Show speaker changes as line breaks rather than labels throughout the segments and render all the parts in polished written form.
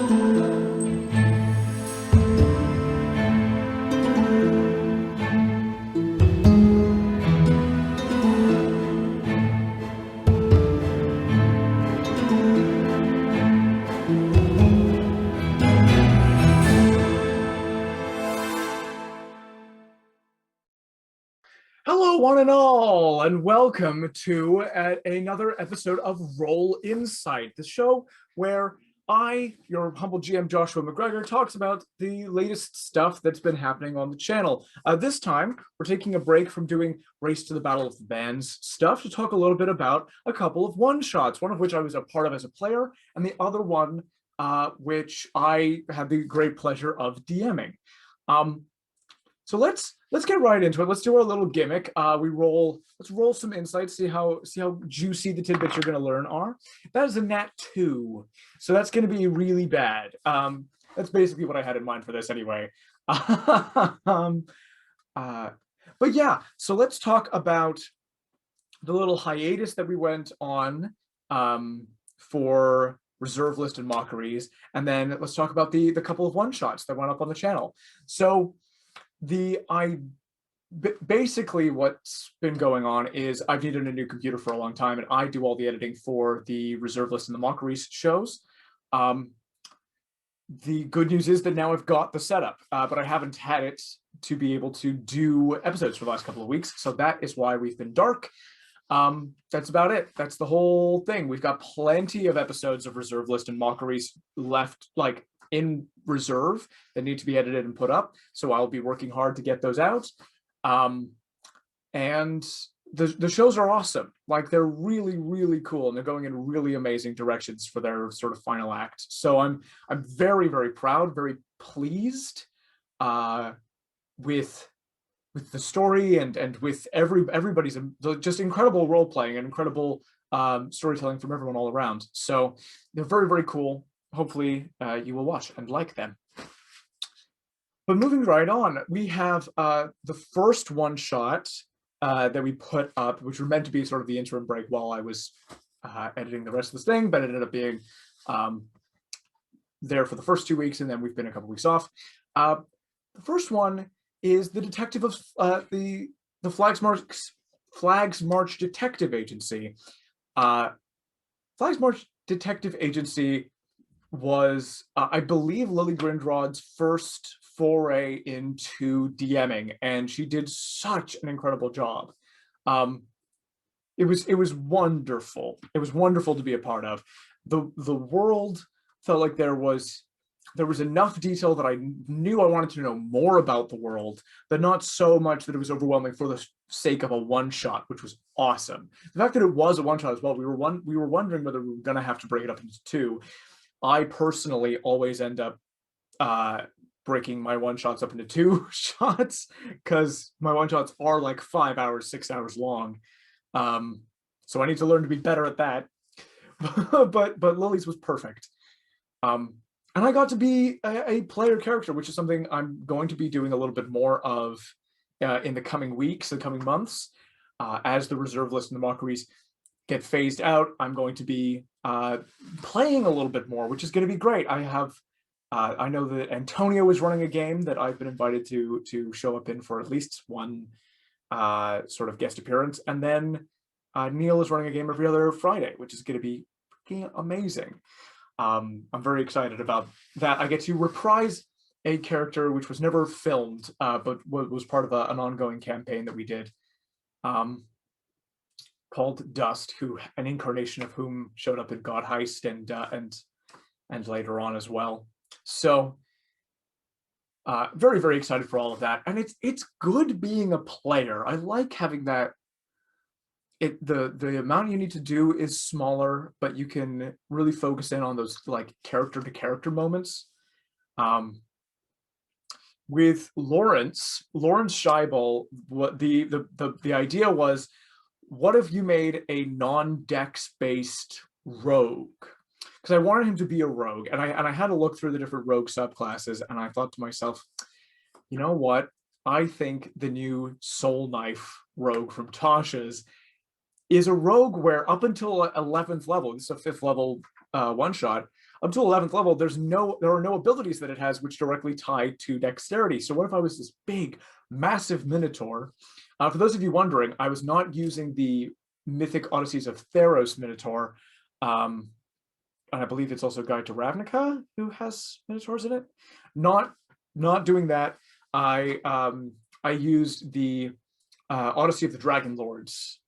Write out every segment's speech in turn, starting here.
Hello, one and all, and welcome to another episode of Roll Insight, the show where I, your humble GM Joshua MacGregor, talks about the latest stuff that's been happening on the channel. This time, we're taking a break from doing Race to the Battle of the Bands stuff to talk a little bit about a couple of one-shots, one of which I was a part of as a player, and the other one which I had the great pleasure of DMing. So let's get right into it. Let's do our little gimmick. Let's roll some insights, see how juicy the tidbits you're going to learn are. That is a nat 2, so that's going to be really bad. That's basically what I had in mind for this anyway. But yeah, so let's talk about the little hiatus that we went on for reserve list and mockeries, and then let's talk about the couple of one shots that went up on the channel. So basically what's been going on is I've needed a new computer for a long time, and I do all the editing for the reserve list and the mockeries shows. The good news is that now I've got the setup, but I haven't had it to be able to do episodes for the last couple of weeks, so that is why we've been dark. That's about it. That's the whole thing. We've got plenty of episodes of reserve list and mockeries left, like in reserve, that need to be edited and put up, so I'll be working hard to get those out. And the shows are awesome. Like, they're really, really cool, and they're going in really amazing directions for their sort of final act. So I'm very, very proud, very pleased with the story and with everybody's just incredible role playing and incredible storytelling from everyone all around. So they're very, very cool. Hopefully you will watch and like them. But moving right on, we have the first one shot that we put up, which were meant to be sort of the interim break while I was editing the rest of this thing, but it ended up being there for the first 2 weeks, and then we've been a couple weeks off. The first one is the detective of the Flags March Detective Agency. Flags March Detective Agency was, I believe, Lily Grindrod's first foray into DMing, and she did such an incredible job. It was wonderful. It was wonderful to be a part of. The world felt like there was enough detail that I knew I wanted to know more about the world, but not so much that it was overwhelming for the sake of a one-shot, which was awesome. The fact that it was a one-shot as well, we were wondering whether we were going to have to break it up into two. I personally always end up breaking my one-shots up into 2 shots, because my one-shots are like 5 hours, 6 hours long. So I need to learn to be better at that. but Lily's was perfect. And I got to be a player character, which is something I'm going to be doing a little bit more of in the coming weeks, the coming months. As the reserve list and the mockeries get phased out, I'm going to be playing a little bit more, which is going to be great. I know that Antonio is running a game that I've been invited to show up in for at least one sort of guest appearance, and then Neil is running a game every other Friday, which is going to be amazing. I'm very excited about that. I get to reprise a character which was never filmed, but was part of an ongoing campaign that we did, called Dust, an incarnation of whom showed up in God Heist and later on as well. So very, very excited for all of that, and it's good being a player. I like having that. The amount you need to do is smaller, but you can really focus in on those like character to character moments. With Lawrence Scheibel, what the idea was, what if you made a non-dex based rogue? Because I wanted him to be a rogue, and I had to look through the different rogue subclasses, and I thought to myself, you know what? I think the new Soul Knife rogue from Tasha's is a rogue where up until 11th level, this is a 5th level one shot, up to 11th level, there are no abilities that it has which directly tie to dexterity. So what if I was this big, massive Minotaur? For those of you wondering, I was not using the Mythic Odysseys of Theros Minotaur. And I believe it's also Guide to Ravnica who has Minotaurs in it. Not doing that. I used the Odyssey of the Dragon Lords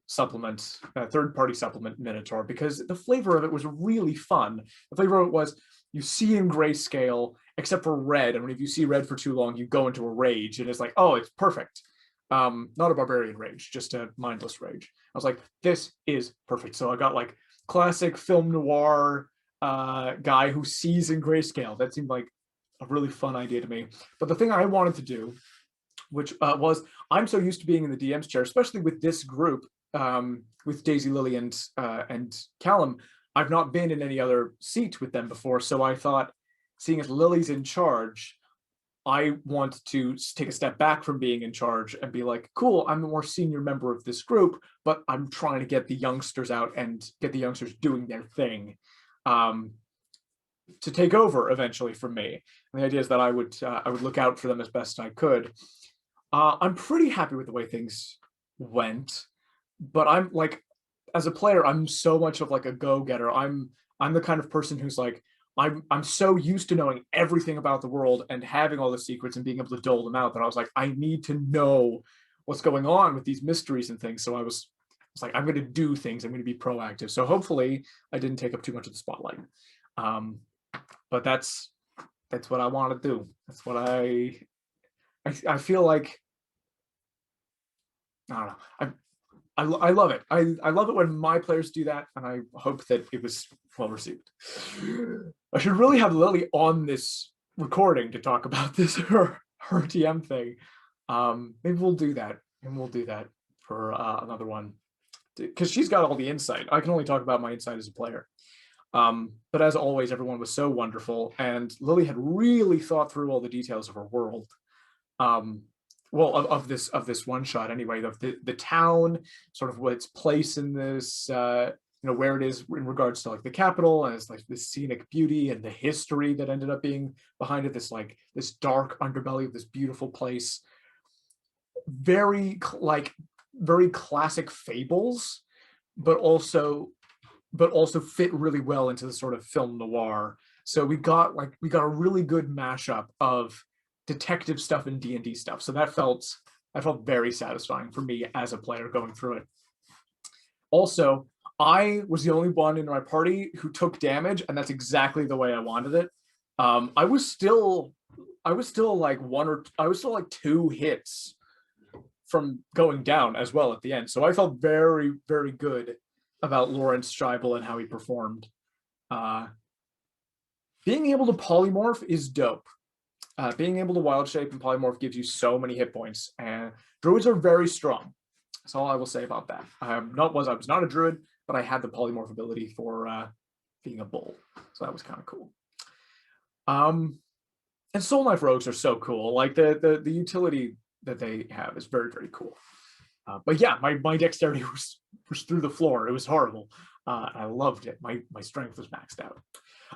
supplement, third-party supplement Minotaur, because the flavor of it was really fun. The flavor of it was you see in grayscale, except for red, and if you see red for too long, you go into a rage, and it's like, oh, it's perfect. Not a barbarian rage, just a mindless rage. I was like, this is perfect. So I got like classic film noir guy who sees in grayscale. That seemed like a really fun idea to me. But the thing I wanted to do, which was, I'm so used to being in the DM's chair, especially with this group, with Daisy, Lily, and Callum. I've not been in any other seat with them before, so I thought, seeing as Lily's in charge, I want to take a step back from being in charge and be like, cool, I'm the more senior member of this group, but I'm trying to get the youngsters out and get the youngsters doing their thing, to take over eventually from me. And the idea is that I would look out for them as best I could. I'm pretty happy with the way things went, but I'm like, as a player, I'm so much of like a go-getter. I'm the kind of person who's like, I'm so used to knowing everything about the world and having all the secrets and being able to dole them out that I was like, I need to know what's going on with these mysteries and things. So I was like, I'm going to do things. I'm going to be proactive. So hopefully I didn't take up too much of the spotlight. But that's what I want to do. That's what I feel like. I don't know. I love it. I love it when my players do that, and I hope that it was well received. I should really have Lily on this recording to talk about this her TM thing. Maybe we'll do that, and we'll do that for another one, because she's got all the insight. I can only talk about my insight as a player. But as always, everyone was so wonderful, and Lily had really thought through all the details of her world. Well, of this one shot anyway, of the town, sort of what its place in this, where it is in regards to like the capital, and it's like the scenic beauty and the history that ended up being behind it, this dark underbelly of this beautiful place. Very classic fables, but also fit really well into the sort of film noir. So we got a really good mashup of detective stuff and D&D stuff. So that felt very satisfying for me as a player going through it. Also, I was the only one in my party who took damage, and that's exactly the way I wanted it. I was still like like 2 hits from going down as well at the end. So I felt very, very good about Lawrence Scheibel and how he performed. Being able to polymorph is dope. Being able to wild shape and polymorph gives you so many hit points, and druids are very strong. That's all I will say about that. I was not a druid, but I had the polymorph ability for being a bull, so that was kind of cool. And Soul Knife rogues are so cool. Like the utility that they have is very, very cool. But yeah, my dexterity was through the floor. It was horrible. I loved it. My strength was maxed out.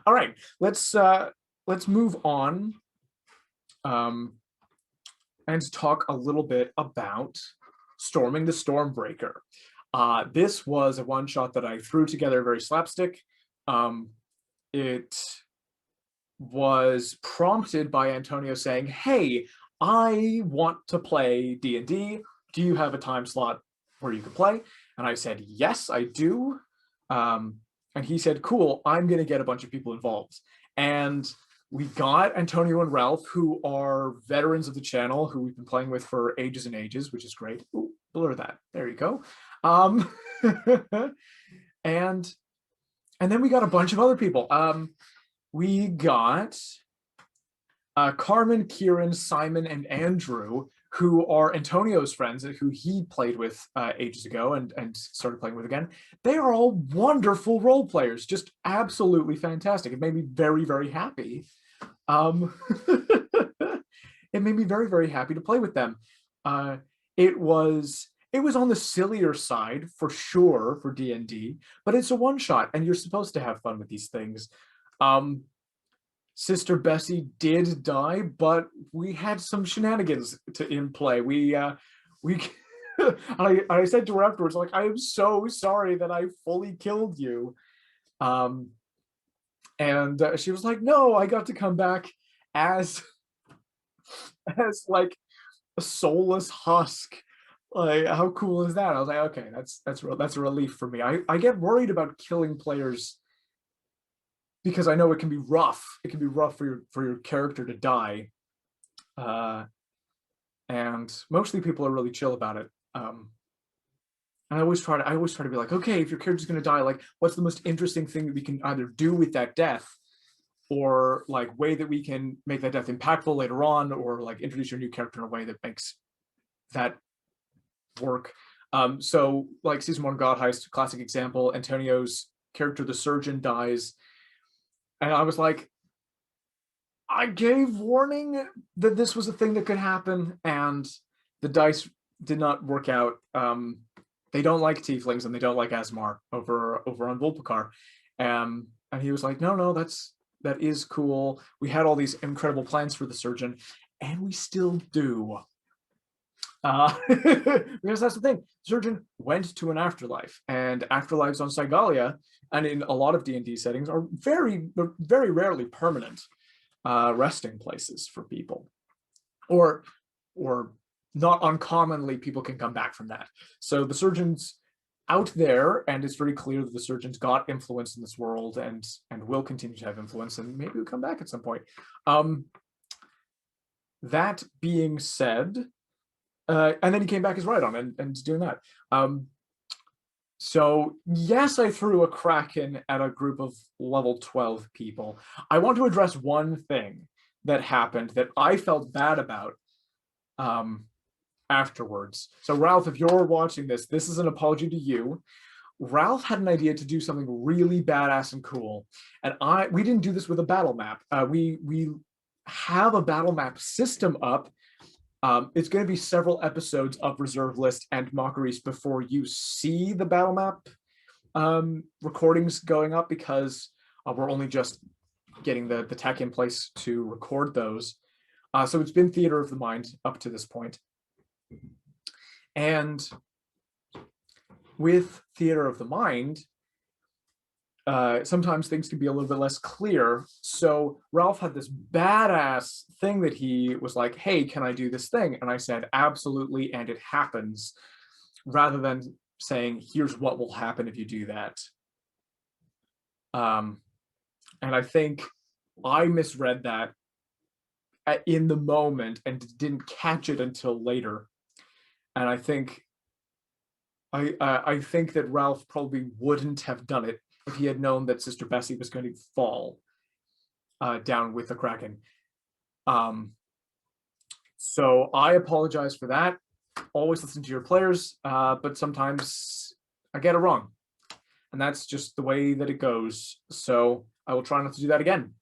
All right, let's move on. And talk a little bit about Storming the Stormbreaker. This was a one-shot that I threw together very slapstick. It was prompted by Antonio saying, hey, I want to play D&D. Do you have a time slot where you can play? And I said, yes, I do. And he said, cool, I'm going to get a bunch of people involved. And we got Antonio and Ralph, who are veterans of the channel, who we've been playing with for ages and ages, which is great. Ooh, blur that. There you go. And then we got a bunch of other people. We got Carmen, Kieran, Simon, and Andrew, who are Antonio's friends, who he played with ages ago and started playing with again. They are all wonderful role players, just absolutely fantastic. It made me very, very happy. It made me very, very happy to play with them. It was it was on the sillier side for sure for D&D, but it's a one shot and you're supposed to have fun with these things. Sister Bessie did die, but we had some shenanigans in play. We I said to her afterwards, like, I am so sorry that I fully killed you. And she was like, no, I got to come back as like a soulless husk. Like, how cool is that? I was like, okay, that's a relief for me. I get worried about killing players because I know it can be rough. It can be rough for your character to die. And mostly people are really chill about it. And I always try to be like, okay, if your character's gonna die, like, what's the most interesting thing that we can either do with that death, or like way that we can make that death impactful later on, or like introduce your new character in a way that makes that work. So like season 1 God Heist, classic example, Antonio's character, the surgeon, dies. And I was like, I gave warning that this was a thing that could happen, and the dice did not work out. They don't like tieflings and they don't like Asmar over on Vulpikar. And he was like, no, that is cool. We had all these incredible plans for the surgeon, and we still do. Because that's the thing. Surgeon went to an afterlife, and afterlives on Cygalia and in a lot of D&D settings are very, very rarely permanent resting places for people, or not uncommonly people can come back from that. So the surgeon's out there, and it's very clear that the surgeon's got influence in this world and will continue to have influence, and maybe will come back at some point. That being said, and then he came back as Rhydon and doing that. So yes, I threw a Kraken at a group of level 12 people. I want to address one thing that happened that I felt bad about afterwards. So Ralph, if you're watching this, this is an apology to you. Ralph had an idea to do something really badass and cool, and we didn't do this with a battle map. We have a battle map system up. It's going to be several episodes of Reserve List and Mockeries before you see the battle map recordings going up, because we're only just getting the tech in place to record those. So it's been Theater of the Mind up to this point. And with Theater of the Mind, sometimes things can be a little bit less clear. So Ralph had this badass thing that he was like, hey, can I do this thing? And I said, absolutely, and it happens, rather than saying, here's what will happen if you do that. And I think I misread that in the moment and didn't catch it until later. And I think that Ralph probably wouldn't have done it if he had known that Sister Bessie was going to fall down with the Kraken. So I apologize for that. Always listen to your players, but sometimes I get it wrong. And that's just the way that it goes. So I will try not to do that again.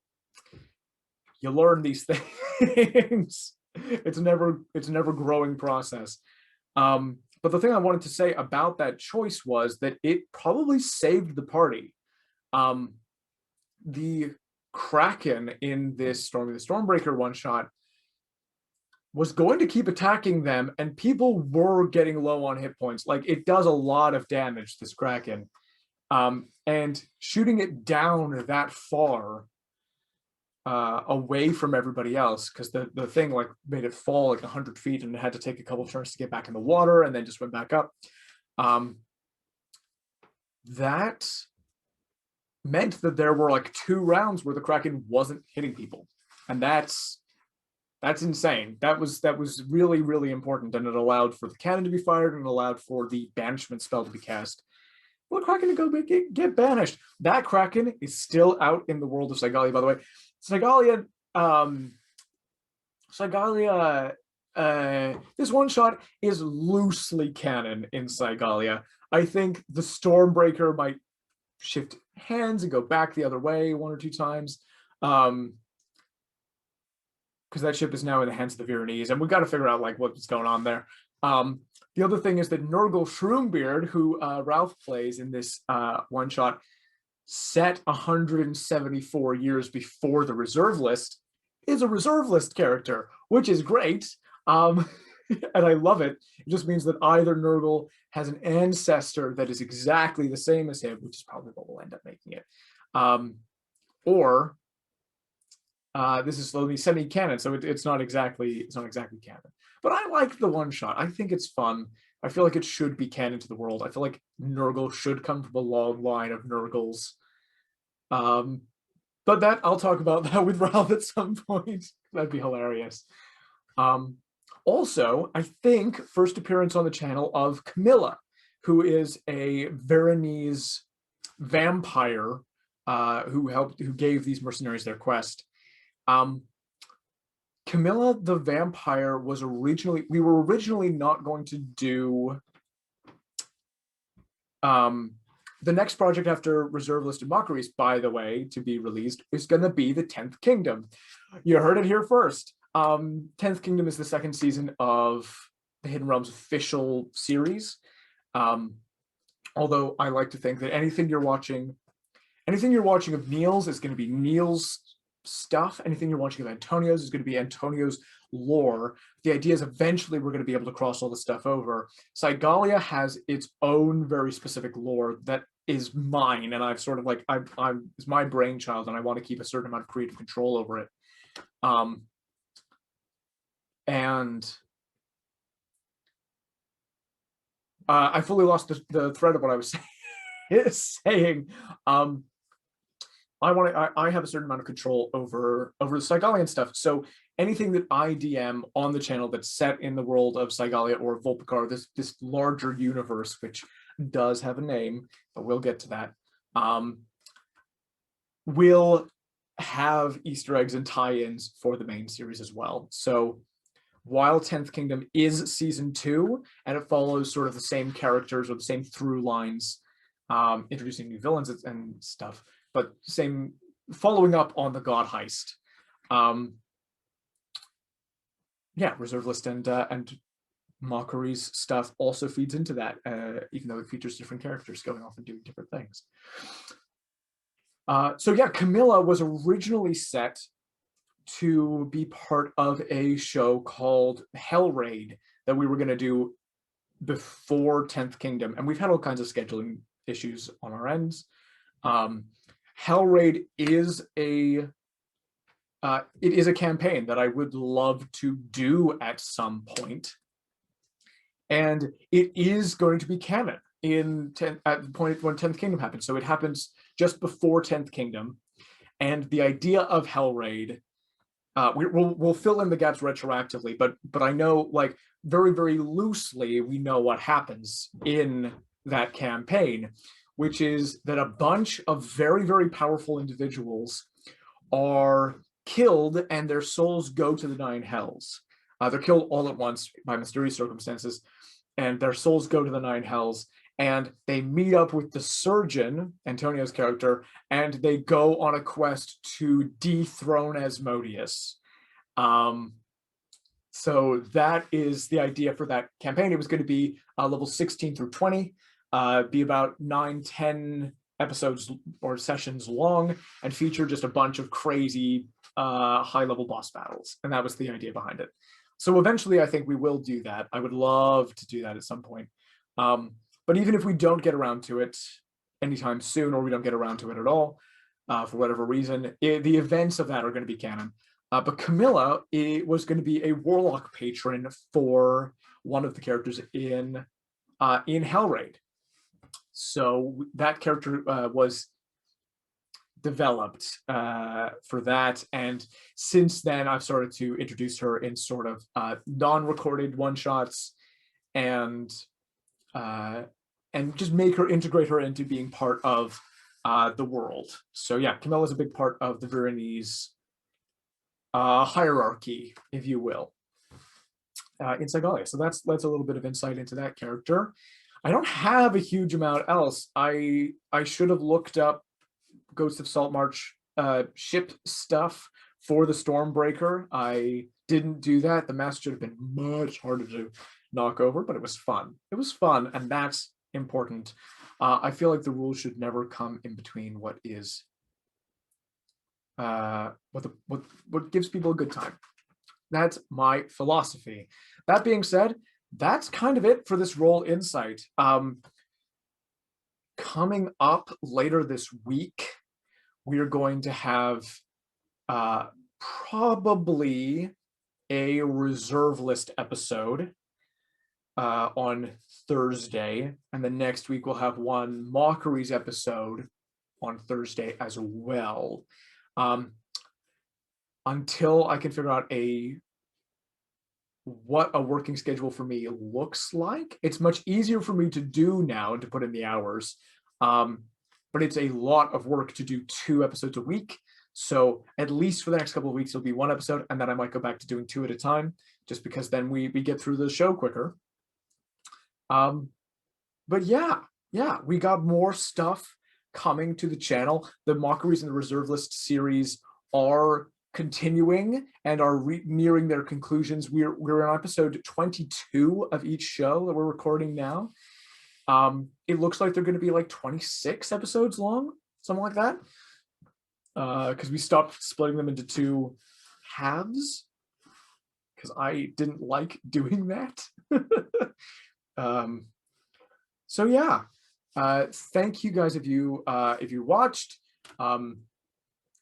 You learn these things. It's never a growing process. But the thing I wanted to say about that choice was that it probably saved the party. The Kraken in this Stormy the Stormbreaker one-shot was going to keep attacking them, and people were getting low on hit points. Like, it does a lot of damage, this Kraken. And shooting it down that far away from everybody else, because the thing like made it fall like 100 feet and it had to take a couple of turns to get back in the water and then just went back up. That meant that there were like 2 rounds where the Kraken wasn't hitting people, and that's insane. That was really, really important, and it allowed for the cannon to be fired and allowed for the banishment spell to be cast. Well, the Kraken to go get banished. That Kraken is still out in the world of Cygalia, by the way. Cygalia, this one shot is loosely canon in Cygalia. I think the Stormbreaker might shift hands and go back the other way 1 or 2 times, because that ship is now in the hands of the Viennese, and we've got to figure out like what's going on there. The other thing is that Nurgle Shroombeard, who Ralph plays in this one shot, set 174 years before the reserve list, is a reserve list character, which is great. And I love it. It just means that either Nurgle has an ancestor that is exactly the same as him, which is probably what will end up making it. Or this is slowly semi-canon, so it's not exactly canon. But I like the one shot. I think it's fun. I feel like it should be canon to the world. I feel like Nurgle should come from a long line of Nurgles. But that I'll talk about that with Ralph at some point. That'd be hilarious. Also, I think first appearance on the channel of Camilla, who is a Veronese vampire who gave these mercenaries their quest. Camilla the vampire was we were originally not going to do the next project after Reserve List and Mockeries, by the way, to be released, is going to be the 10th Kingdom. You heard it here first. 10th Kingdom is the second season of the Hidden Realms official series. Although I like to think that anything you're watching of Neil's is going to be Neil's stuff. Anything you're watching of Antonio's is going to be Antonio's lore. The idea is eventually we're going to be able to cross all the stuff over. Cygalia has its own very specific lore that is mine, and I've sort of like it's my brainchild, and I want to keep a certain amount of creative control over it. And I fully lost the thread of what I was saying. I have a certain amount of control over the Cygalian stuff. So anything that I DM on the channel that's set in the world of Cygalia or Volpikar, this larger universe, which does have a name, but we'll get to that, will have Easter eggs and tie-ins for the main series as well. So while 10th Kingdom is season 2, and it follows sort of the same characters or the same through lines, introducing new villains and stuff, but same following up on the God Heist. Yeah, Reserve List and Mockeries stuff also feeds into that, even though it features different characters going off and doing different things. So yeah, Camilla was originally set to be part of a show called Hell Raid that we were going to do before 10th Kingdom, and we've had all kinds of scheduling issues on our ends. Hell Raid is it is a campaign that I would love to do at some point, and it is going to be canon at the point when 10th Kingdom happens. So it happens just before 10th Kingdom, and the idea of Hell Raid, we'll fill in the gaps retroactively, but I know, like, very, very loosely, we know what happens in that campaign, which is that a bunch of very, very powerful individuals are killed and their souls go to the 9 hells. They're killed all at once by mysterious circumstances, and their souls go to the 9 hells, and they meet up with the surgeon, Antonio's character, and they go on a quest to dethrone Asmodeus. So that is the idea for that campaign. It was going to be level 16 through 20, be about 9-10 episodes or sessions long, and feature just a bunch of crazy high-level boss battles. And that was the idea behind it. So eventually, I think we will do that. I would love to do that at some point. But even if we don't get around to it anytime soon, or we don't get around to it at all, for whatever reason, the events of that are going to be canon. But Camilla was going to be a warlock patron for one of the characters in Hell Raid. So that character was developed for that, and since then I've started to introduce her in sort of non-recorded one-shots and just integrate her into being part of the world. So yeah, Camilla is a big part of the Veronese hierarchy, if you will, in Cygalia. So that's a little bit of insight into that character. I don't have a huge amount else. I should have looked up Ghost of Saltmarsh ship stuff for the Stormbreaker. I didn't do that. The math should have been much harder knock over, but it was fun. It was fun, and that's important. I feel like the rules should never come in between what is what gives people a good time. That's my philosophy. That being said, that's kind of it for this Roll Insight. Coming up later this week, we are going to have probably a reserve list episode on Thursday, and the next week we'll have one Mockeries episode on Thursday as well. Until I can figure out what a working schedule for me looks like. It's much easier for me to do now and to put in the hours, but it's a lot of work to do 2 episodes a week. So at least for the next couple of weeks, it'll be 1 episode, and then I might go back to doing 2 at a time, just because then we get through the show quicker. But yeah, we got more stuff coming to the channel. The Mockeries and the Reserve List series are continuing and are nearing their conclusions. We're on episode 22 of each show that we're recording now. It looks like they're going to be like 26 episodes long, something like that, because we stopped splitting them into 2 halves because I didn't like doing that. So yeah, thank you guys if you watched.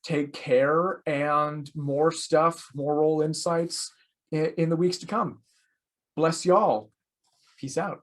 Take care, and more stuff, more Roll Insights in the weeks to come. Bless y'all. Peace out.